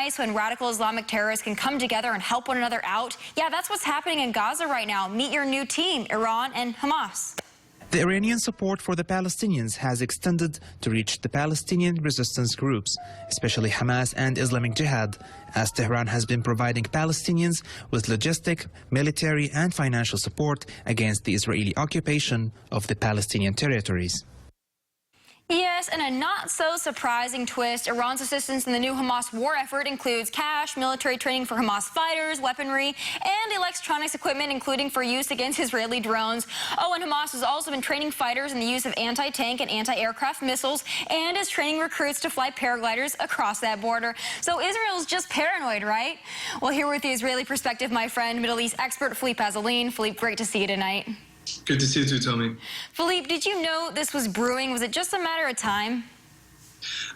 nice when radical Islamic terrorists can come together and help one another out? Yeah, that's what's happening in Gaza right now. Meet your new team, Iran and Hamas. The Iranian support for the Palestinians has extended to reach the Palestinian resistance groups, especially Hamas and Islamic Jihad, as Tehran has been providing Palestinians with logistic, military and financial support against the Israeli occupation of the Palestinian territories. Yes, and a not-so-surprising twist, Iran's assistance in the new Hamas war effort includes cash, military training for Hamas fighters, weaponry, and electronics equipment, including for use against Israeli drones. Oh, and Hamas has also been training fighters in the use of anti-tank and anti-aircraft missiles and is training recruits to fly paragliders across that border. So Israel's just paranoid, right? Well, here with the Israeli perspective, my friend, Middle East expert Philippe Assouline. Philippe, great to see you tonight. Good to see you too, Tomi. Philippe, did you know this was brewing? Was it just a matter of time?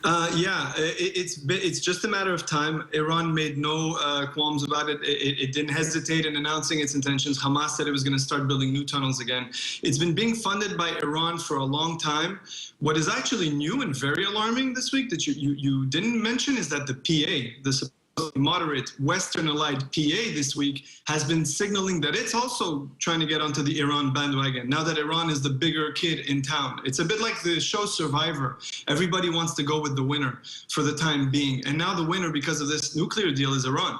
Yeah, it's just a matter of time. Iran made no qualms about it. It didn't hesitate in announcing its intentions. Hamas said it was going to start building new tunnels again. It's been being funded by Iran for a long time. What is actually new and very alarming this week that you didn't mention is that the PA, the moderate Western-allied PA this week, has been signaling that it's also trying to get onto the Iran bandwagon, now that Iran is the bigger kid in town. It's a bit like the show Survivor. Everybody wants to go with the winner for the time being. And now the winner, because of this nuclear deal, is Iran.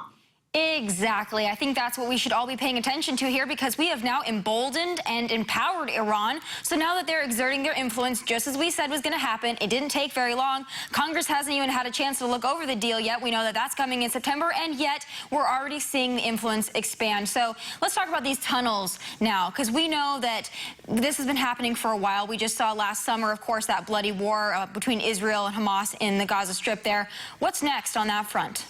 Exactly. I think that's what we should all be paying attention to here, because we have now emboldened and empowered Iran. So now that they're exerting their influence, just as we said was going to happen, it didn't take very long. Congress hasn't even had a chance to look over the deal yet. We know that that's coming in September, and yet we're already seeing the influence expand. So let's talk about these tunnels now, because we know that this has been happening for a while. We just saw last summer, of course, that bloody war between Israel and Hamas in the Gaza Strip there. What's next on that front?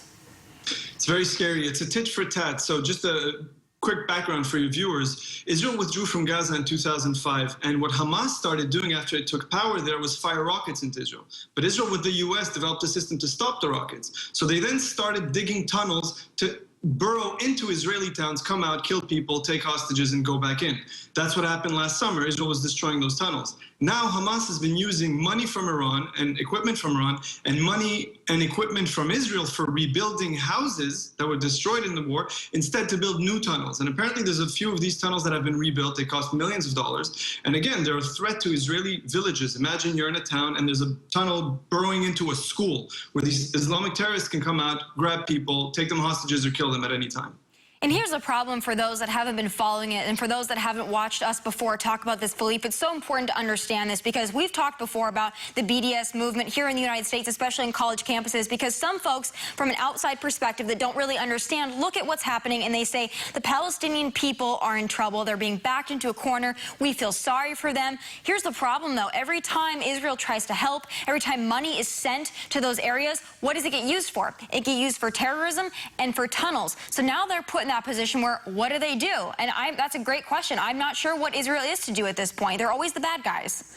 It's very scary. It's a tit for tat. So just a quick background for your viewers. Israel withdrew from Gaza in 2005, and what Hamas started doing after it took power there was fire rockets into Israel. But Israel, with the US, developed a system to stop the rockets. So they then started digging tunnels to burrow into Israeli towns, come out, kill people, take hostages, and go back in. That's what happened last summer. Israel was destroying those tunnels. Now Hamas has been using money from Iran and equipment from Iran and money and equipment from Israel for rebuilding houses that were destroyed in the war, instead to build new tunnels. And apparently there's a few of these tunnels that have been rebuilt. They cost millions of dollars. And again, they're a threat to Israeli villages. Imagine you're in a town and there's a tunnel burrowing into a school where these Islamic terrorists can come out, grab people, take them hostages, or kill them at any time. And here's a problem for those that haven't been following it, and for those that haven't watched us before talk about this, Philippe. It's so important to understand this, because we've talked before about the BDS movement here in the United States, especially in college campuses, because some folks from an outside perspective that don't really understand look at what's happening and they say the Palestinian people are in trouble. They're being backed into a corner. We feel sorry for them. Here's the problem, though. Every time Israel tries to help, every time money is sent to those areas, what does it get used for? It gets used for terrorism and for tunnels. So now they're put in that position where, what do they do? And that's a great question. I'm not sure what Israel is to do at this point. They're always the bad guys.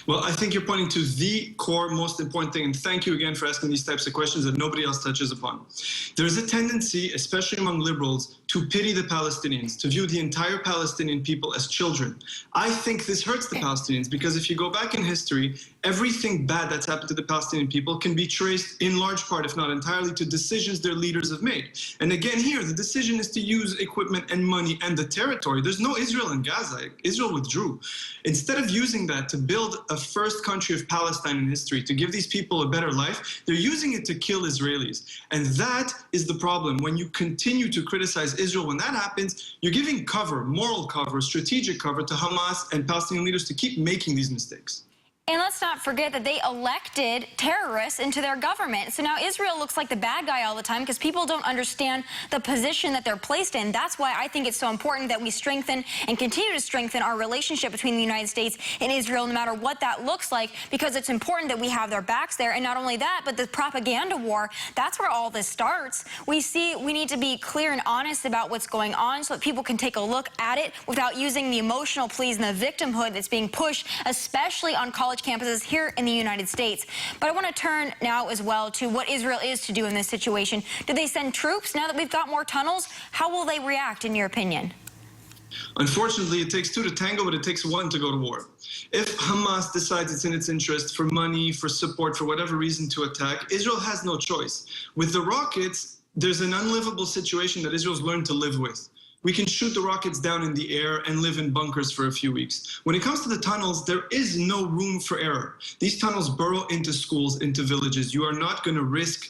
Well, I think you're pointing to the core, most important thing, and thank you again for asking these types of questions that nobody else touches upon. There's a tendency, especially among liberals, to pity the Palestinians, to view the entire Palestinian people as children. I think this hurts the Palestinians, because if you go back in history, everything bad that's happened to the Palestinian people can be traced in large part, if not entirely, to decisions their leaders have made. And again, here, the decision is to use equipment and money and the territory. There's no Israel in Gaza. Israel withdrew. Instead of using that to build a first country of Palestine in history, to give these people a better life, they're using it to kill Israelis. And that is the problem. When you continue to criticize Israel, when that happens, you're giving cover, moral cover, strategic cover to Hamas and Palestinian leaders to keep making these mistakes. And let's not forget that they elected terrorists into their government. So now Israel looks like the bad guy all the time because people don't understand the position that they're placed in. That's why I think it's so important that we strengthen and continue to strengthen our relationship between the United States and Israel, no matter what that looks like, because it's important that we have their backs there. And not only that, but the propaganda war, that's where all this starts. We need to be clear and honest about what's going on so that people can take a look at it without using the emotional pleas and the victimhood that's being pushed, especially on college campuses here in the United States. But I want to turn now as well to what Israel is to do in this situation. Do they send troops now that we've got more tunnels? How will they react, in your opinion? Unfortunately, it takes two to tango, but it takes one to go to war. If Hamas decides it's in its interest for money, for support, for whatever reason to attack, Israel has no choice. With the rockets, there's an unlivable situation that Israel's learned to live with. We can shoot the rockets down in the air and live in bunkers for a few weeks. When it comes to the tunnels, there is no room for error. These tunnels burrow into schools, into villages. You are not going to risk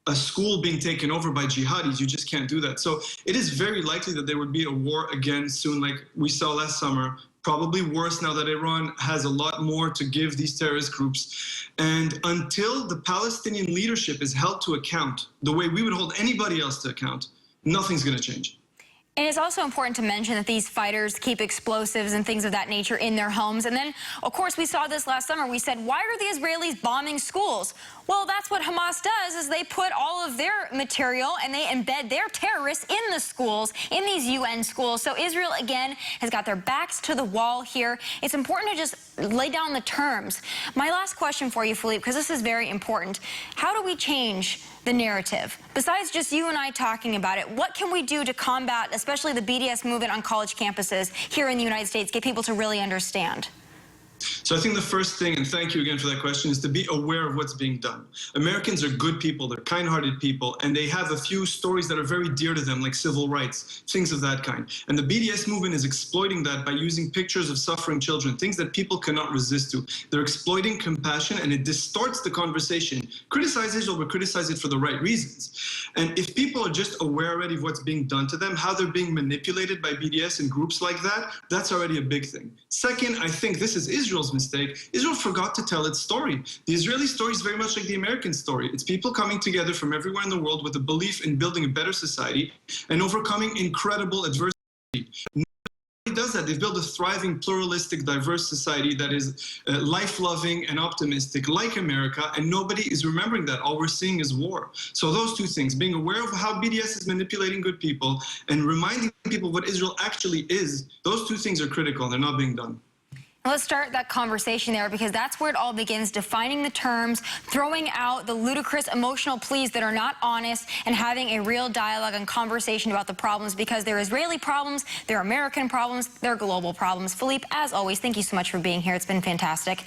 a school being taken over by jihadis. You just can't do that. So it is very likely that there would be a war again soon, like we saw last summer. Probably worse now that Iran has a lot more to give these terrorist groups. And until the Palestinian leadership is held to account, the way we would hold anybody else to account, nothing's going to change. And it's also important to mention that these fighters keep explosives and things of that nature in their homes. And then, of course, we saw this last summer. We said, why are the Israelis bombing schools? Well, that's what Hamas does, is they put all of their material and they embed their terrorists in the schools, in these UN schools. So Israel, again, has got their backs to the wall here. It's important to just lay down the terms. My last question for you, Philippe, because this is very important. How do we change the narrative? Besides just you and I talking about it, what can we do to combat, especially the BDS movement on college campuses here in the United States, get people to really understand? So I think the first thing, and thank you again for that question, is to be aware of what's being done. Americans are good people, they're kind-hearted people, and they have a few stories that are very dear to them, like civil rights, things of that kind. And the BDS movement is exploiting that by using pictures of suffering children, things that people cannot resist to. They're exploiting compassion, and it distorts the conversation. Criticize Israel, but criticize it for the right reasons. And if people are just aware already of what's being done to them, how they're being manipulated by BDS and groups like that, that's already a big thing. Second, I think this is Israel's mistake. Israel forgot to tell its story. The Israeli story is very much like the American story. It's people coming together from everywhere in the world with a belief in building a better society and overcoming incredible adversity. Nobody does that. They've built a thriving, pluralistic, diverse society that is life-loving and optimistic, like America, and nobody is remembering that. All we're seeing is war. So those two things, being aware of how BDS is manipulating good people and reminding people what Israel actually is, those two things are critical, and they're not being done. Let's start that conversation there, because that's where it all begins, defining the terms, throwing out the ludicrous emotional pleas that are not honest, and having a real dialogue and conversation about the problems, because they're Israeli problems, they're American problems, they're global problems. Philippe, as always, thank you so much for being here. It's been fantastic.